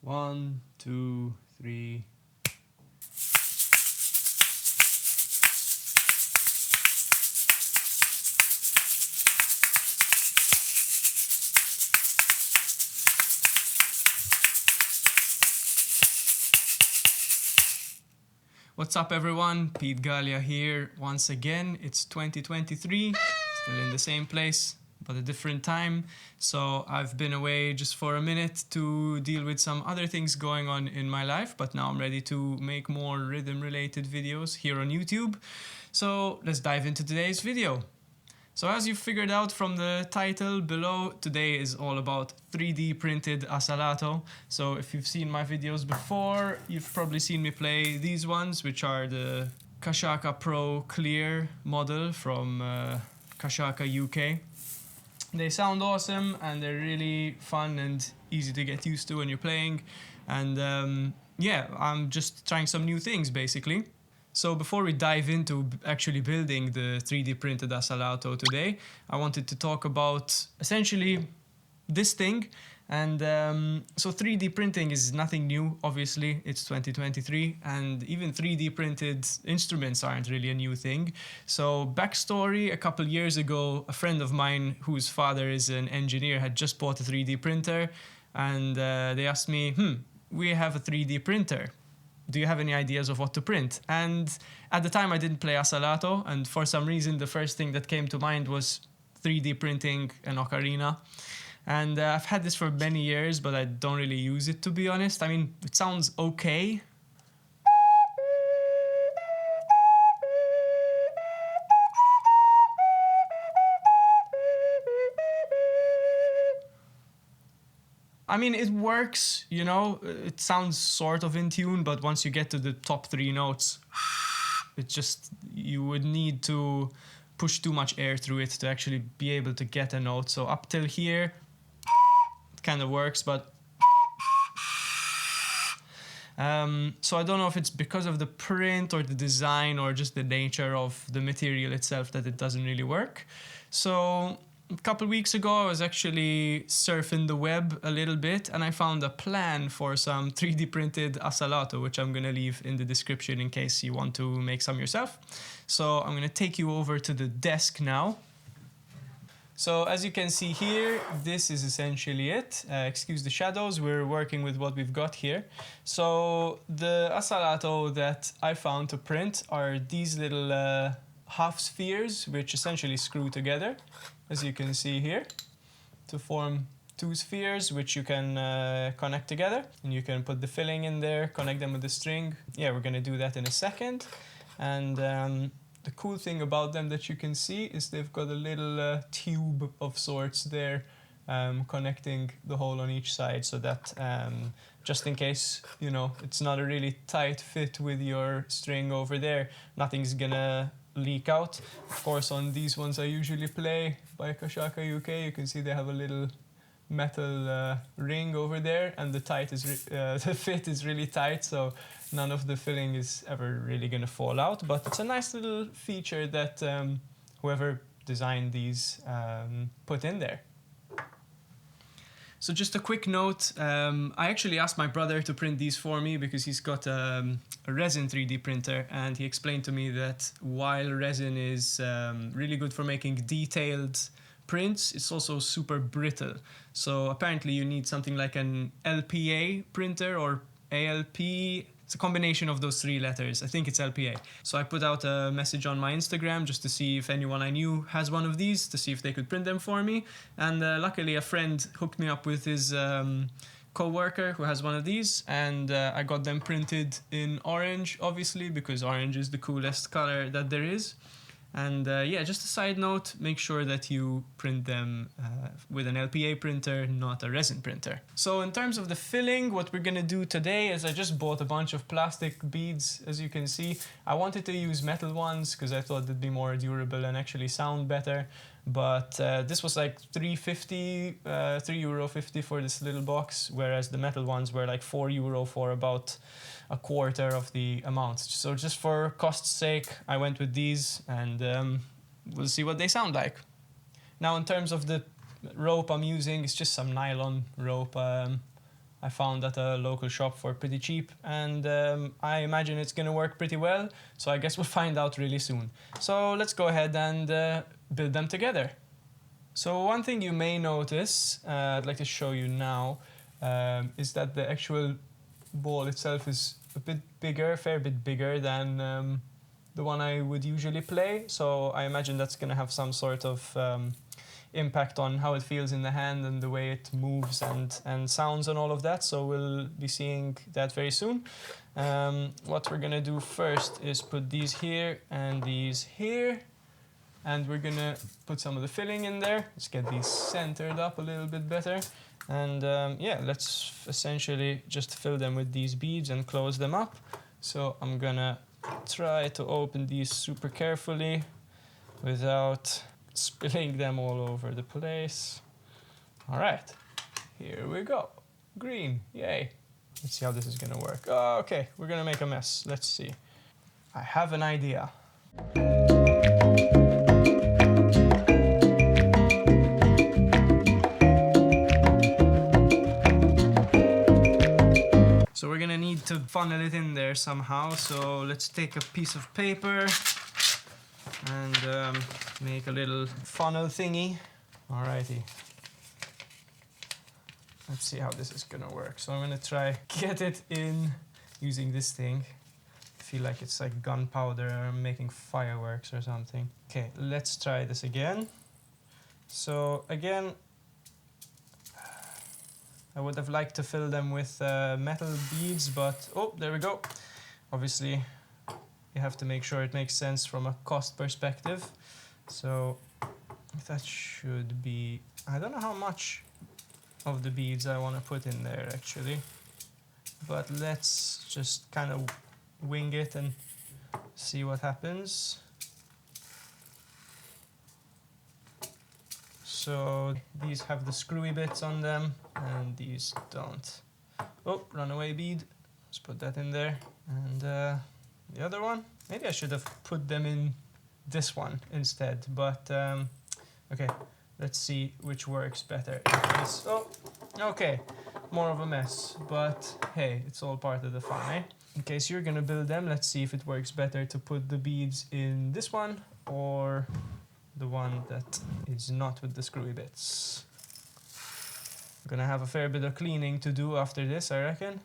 1, 2, 3. What's up everyone, Pete Gallia here once again. It's 2023, still in the same place, but a different time. So I've been away just for a minute to deal with some other things going on in my life, but now I'm ready to make more rhythm related videos here on YouTube. So let's dive into today's video. So as you figured out from the title below, today is all about 3D printed Asalato. So if you've seen my videos before, you've probably seen me play these ones, which are the Kashaka Pro Clear model from Kashaka UK. They sound awesome and they're really fun and easy to get used to when you're playing. And yeah, I'm just trying some new things basically. So before we dive into actually building the 3D printed Asalato today, I wanted to talk about essentially this thing. And so 3D printing is nothing new, obviously, it's 2023, and even 3D printed instruments aren't really a new thing. So backstory, a couple years ago, a friend of mine whose father is an engineer had just bought a 3D printer, and they asked me, we have a 3D printer. Do you have any ideas of what to print? And at the time I didn't play Asalato, and for some reason the first thing that came to mind was 3D printing an ocarina. And I've had this for many years, but I don't really use it, to be honest. I mean, it sounds okay. I mean, it works, you know, it sounds sort of in tune, but once you get to the top 3 notes, it just, you would need to push too much air through it to actually be able to get a note. So up till here, it kind of works, but so I don't know if it's because of the print or the design or just the nature of the material itself that it doesn't really work. So a couple weeks ago, I was actually surfing the web a little bit and I found a plan for some 3D printed Asalato, which I'm going to leave in the description in case you want to make some yourself. So I'm going to take you over to the desk now. So as you can see here, this is essentially it. Excuse the shadows, we're working with what we've got here. So the Asalato that I found to print are these little half spheres, which essentially screw together, as you can see here, to form 2 spheres, which you can connect together. And you can put the filling in there, connect them with the string. Yeah, we're gonna do that in a second. And the cool thing about them that you can see is they've got a little tube of sorts there, connecting the hole on each side, so that just in case, you know, it's not a really tight fit with your string over there, nothing's gonna leak out. Of course, on these ones I usually play by Kashaka UK, you can see they have a little metal ring over there, and the fit is really tight, so none of the filling is ever really gonna fall out. But it's a nice little feature that whoever designed these put in there. So just a quick note, I actually asked my brother to print these for me because he's got a resin 3D printer, and he explained to me that while resin is really good for making detailed prints, it's also super brittle. So apparently you need something like an LPA printer or ALP. It's a combination of those 3 letters. I think it's LPA. So I put out a message on my Instagram just to see if anyone I knew has one of these, to see if they could print them for me. And luckily a friend hooked me up with his co-worker who has one of these, and I got them printed in orange, obviously, because orange is the coolest color that there is. And yeah, just a side note, make sure that you print them with an LPA printer, not a resin printer. So in terms of the filling, what we're gonna do today is I just bought a bunch of plastic beads, as you can see. I wanted to use metal ones because I thought they'd be more durable and actually sound better. But this was like €3.50 for this little box, whereas the metal ones were like €4 for about a quarter of the amount. So just for cost's sake, I went with these, and we'll see what they sound like. Now in terms of the rope I'm using, it's just some nylon rope. I I found at a local shop for pretty cheap, and I imagine it's gonna work pretty well, so I guess we'll find out really soon. So let's go ahead and build them together. So one thing you may notice, I'd like to show you now, is that the actual ball itself is a bit bigger, a fair bit bigger than the one I would usually play. So I imagine that's going to have some sort of impact on how it feels in the hand and the way it moves and sounds and all of that. So we'll be seeing that very soon. What we're going to do first is put these here and these here. And we're gonna put some of the filling in there. Let's get these centered up a little bit better. And yeah, let's essentially just fill them with these beads and close them up. So I'm gonna try to open these super carefully without spilling them all over the place. All right, here we go. Green, yay. Let's see how this is gonna work. Oh, okay, we're gonna make a mess. Let's see. I have an idea. So we're gonna need to funnel it in there somehow. So let's take a piece of paper and make a little funnel thingy. Alrighty. Let's see how this is gonna work. So I'm gonna try get it in using this thing. I feel like it's like gunpowder or making fireworks or something. Okay, let's try this again. So again, I would have liked to fill them with metal beads, but oh, there we go. Obviously, you have to make sure it makes sense from a cost perspective. So that should be, I don't know how much of the beads I want to put in there actually, but let's just kind of wing it and see what happens. So these have the screwy bits on them and these don't. Oh, runaway bead. Let's put that in there. And the other one, maybe I should have put them in this one instead, but okay, let's see which works better. Oh, okay, more of a mess, but hey, it's all part of the fun, eh? In case you're gonna build them, let's see if it works better to put the beads in this one or the one that is not with the screwy bits. I'm gonna have a fair bit of cleaning to do after this, I reckon.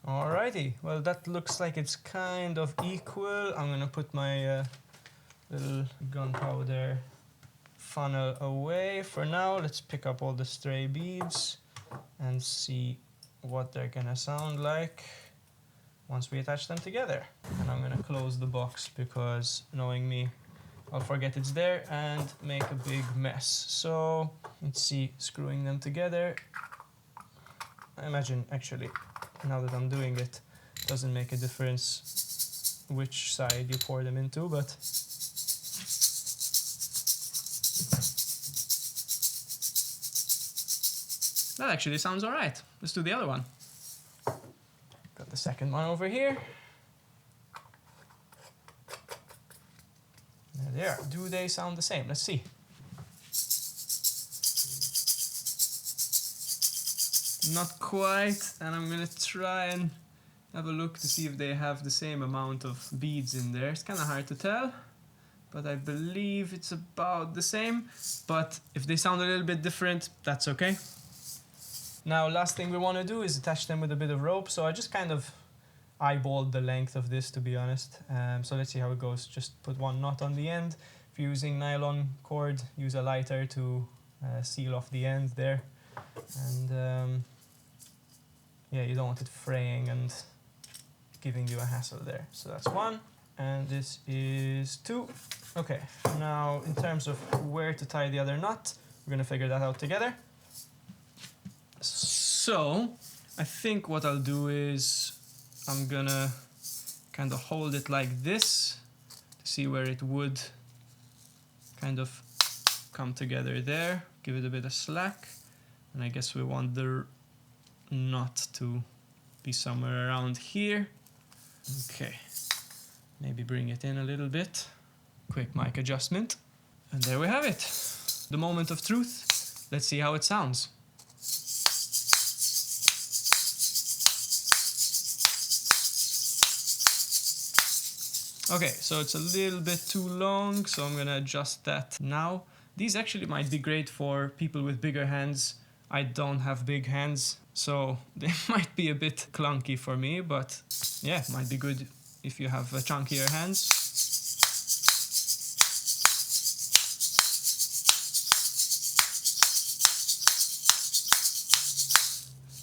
Alrighty, well that looks like it's kind of equal. I'm gonna put my little gunpowder funnel away for now. Let's pick up all the stray beads and see what they're gonna sound like once we attach them together. And I'm gonna close the box because, knowing me, I'll forget it's there and make a big mess. So let's see, screwing them together. I imagine actually, now that I'm doing it, doesn't make a difference which side you pour them into, but that actually sounds all right. Let's do the other one. Got the second one over here. There they are. Do they sound the same? Let's see. Not quite, and I'm gonna try and have a look to see if they have the same amount of beads in there. It's kind of hard to tell, but I believe it's about the same. But if they sound a little bit different, that's okay. Now, last thing we want to do is attach them with a bit of rope. So I just kind of eyeballed the length of this, to be honest. So let's see how it goes. Just put one knot on the end. If you're using nylon cord, use a lighter to seal off the end there. And yeah, you don't want it fraying and giving you a hassle there. So that's one, and this is two. Okay, now in terms of where to tie the other knot, we're gonna figure that out together. So I think what I'll do is I'm gonna kind of hold it like this to see where it would kind of come together there. Give it a bit of slack, and I guess we want the knot to be somewhere around here. Okay, maybe bring it in a little bit. Quick mic adjustment. And there we have it. The moment of truth. Let's see how it sounds. Okay, so it's a little bit too long, so I'm gonna adjust that now. These actually might be great for people with bigger hands. I don't have big hands, so they might be a bit clunky for me, but yeah, might be good if you have chunkier hands.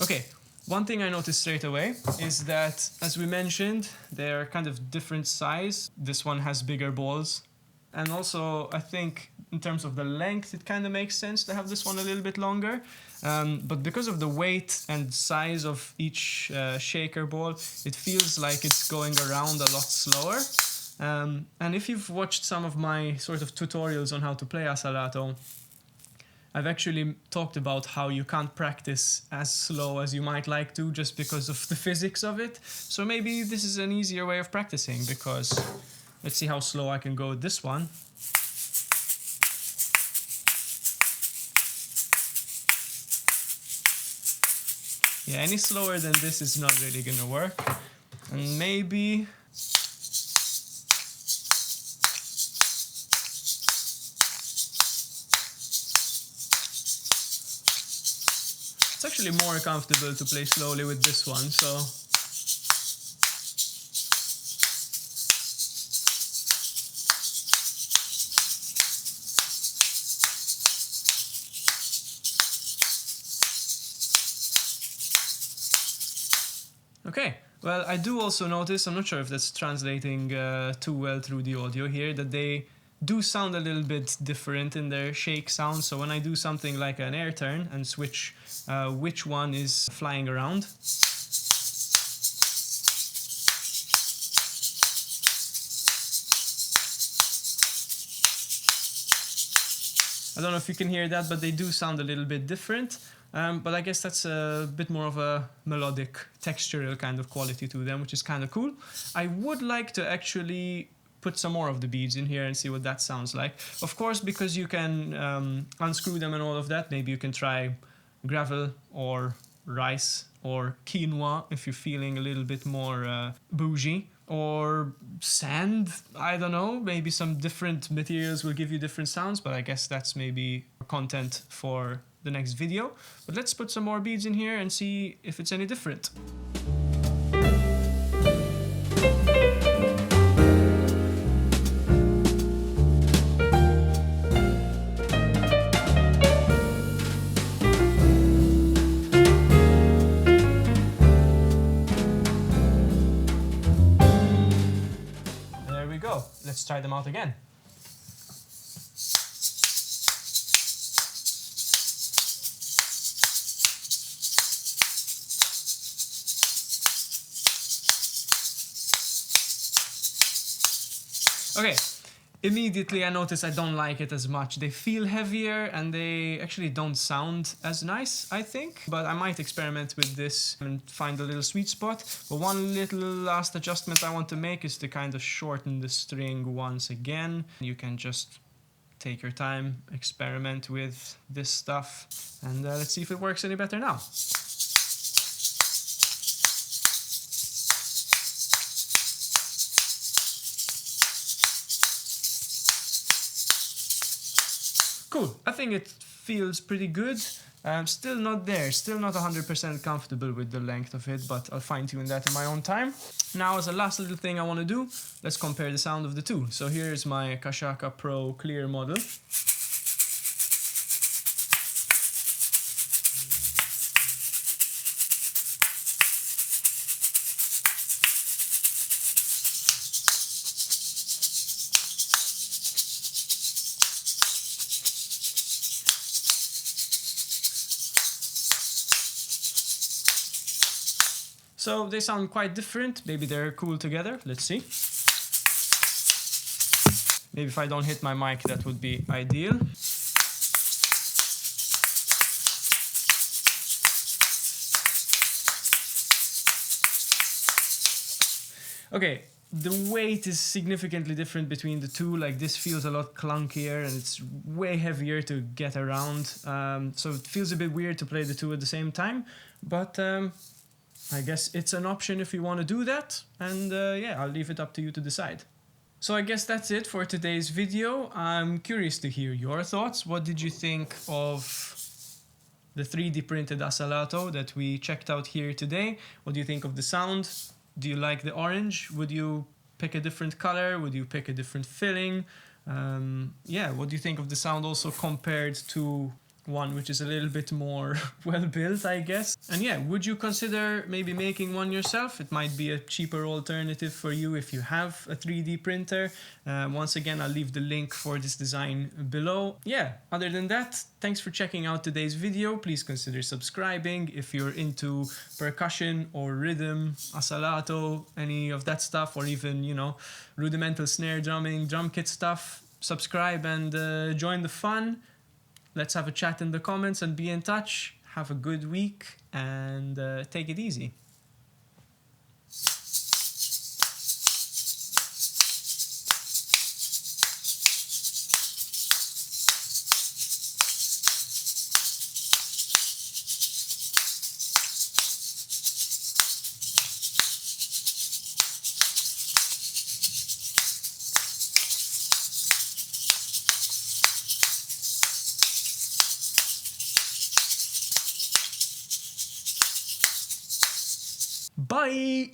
Okay, one thing I noticed straight away is that, as we mentioned, they're kind of different size. This one has bigger balls. And also, I think in terms of the length, it kind of makes sense to have this one a little bit longer. But because of the weight and size of each shaker ball, it feels like it's going around a lot slower. And if you've watched some of my sort of tutorials on how to play Asalato, I've actually talked about how you can't practice as slow as you might like to just because of the physics of it. So maybe this is an easier way of practicing, because let's see how slow I can go with this one. Yeah, any slower than this is not really gonna work. And maybe it's actually more comfortable to play slowly with this one, so okay, well, I do also notice, I'm not sure if that's translating too well through the audio here, that they do sound a little bit different in their shake sound. So when I do something like an air turn and switch which one is flying around, I don't know if you can hear that, but they do sound a little bit different. But I guess that's a bit more of a melodic, textural kind of quality to them, which is kind of cool. I would like to actually put some more of the beads in here and see what that sounds like. Of course, because you can unscrew them and all of that, maybe you can try gravel or rice or quinoa if you're feeling a little bit more bougie. Or sand, I don't know, maybe some different materials will give you different sounds, but I guess that's maybe content for the next video. But let's put some more beads in here and see if it's any different. There we go. Let's try them out again. Okay, immediately I notice I don't like it as much. They feel heavier and they actually don't sound as nice, I think. But I might experiment with this and find a little sweet spot. But one little last adjustment I want to make is to kind of shorten the string once again. You can just take your time, experiment with this stuff, and let's see if it works any better now. Cool, I think it feels pretty good. Still not there, still not 100% comfortable with the length of it, but I'll fine tune that in my own time. Now, as a last little thing I want to do, let's compare the sound of the two. So here's my Kashaka Pro clear model. So they sound quite different. Maybe they're cool together. Let's see. Maybe if I don't hit my mic, that would be ideal. Okay, the weight is significantly different between the two. Like this feels a lot clunkier and it's way heavier to get around. So it feels a bit weird to play the two at the same time. But I guess it's an option if you want to do that. And yeah, I'll leave it up to you to decide. So I guess that's it for today's video. I'm curious to hear your thoughts. What did you think of the 3D printed Asalato that we checked out here today? What do you think of the sound? Do you like the orange? Would you pick a different color? Would you pick a different filling? Yeah, what do you think of the sound also compared to one which is a little bit more well built, I guess? And yeah, would you consider maybe making one yourself? It might be a cheaper alternative for you if you have a 3D printer. Once again, I'll leave the link for this design below. Yeah, other than that, thanks for checking out today's video. Please consider subscribing if you're into percussion or rhythm, asalato, any of that stuff, or even, you know, rudimental snare drumming, drum kit stuff. Subscribe and join the fun. Let's have a chat in the comments and be in touch. Have a good week and take it easy. Bye!